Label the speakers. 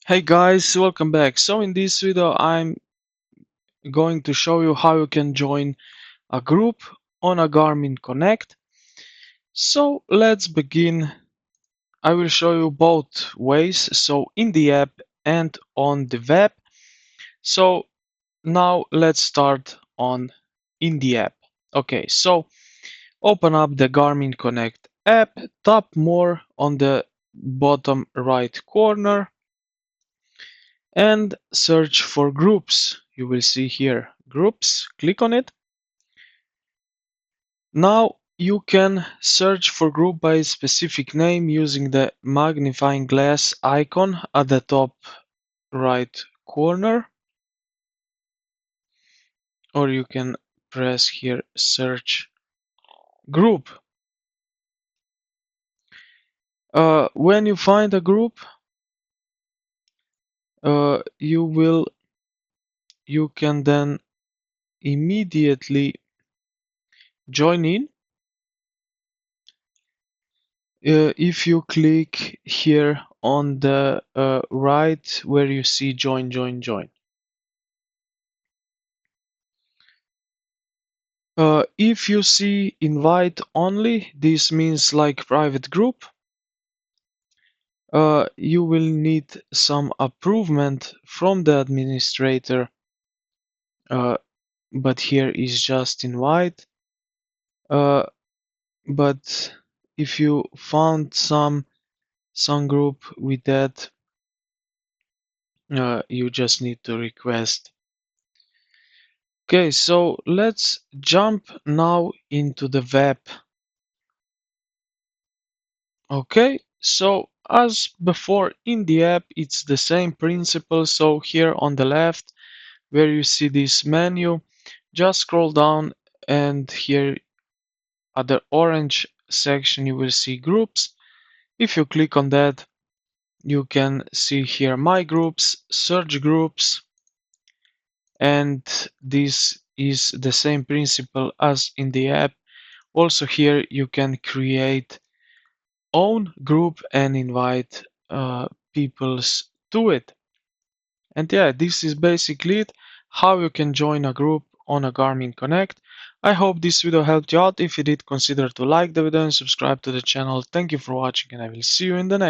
Speaker 1: Hey guys, welcome back. So in this video I'm going to show you how you can join a group on a Garmin Connect. So let's begin. I will show you both ways, so in the app and on the web. So now let's start on in the app. Okay, so open up the Garmin Connect app, tap more on the bottom right corner and search for groups. You will see here groups, click on it. Now you can search for group by specific name using the magnifying glass icon at the top right corner, or you can press here search group. When you find a group, you can then immediately join in. If you click here on the right where you see join. If you see invite only, this means like private group. You will need some approval from the administrator, uh, but here is just invite. But if you found some group with that, you just need to request. Okay, so let's jump now into the web. Okay, so as before in the app, it's the same principle. So here on the left, where you see this menu, just scroll down and here at the orange section, you will see groups. If you click on that, you can see here my groups, search groups, and this is the same principle as in the app. Also here you can create own group and invite people to it. And yeah, this is basically it, how you can join a group on a Garmin Connect. I hope this video helped you out. If you did, consider to like the video and subscribe to the channel. Thank you for watching and I will see you in the next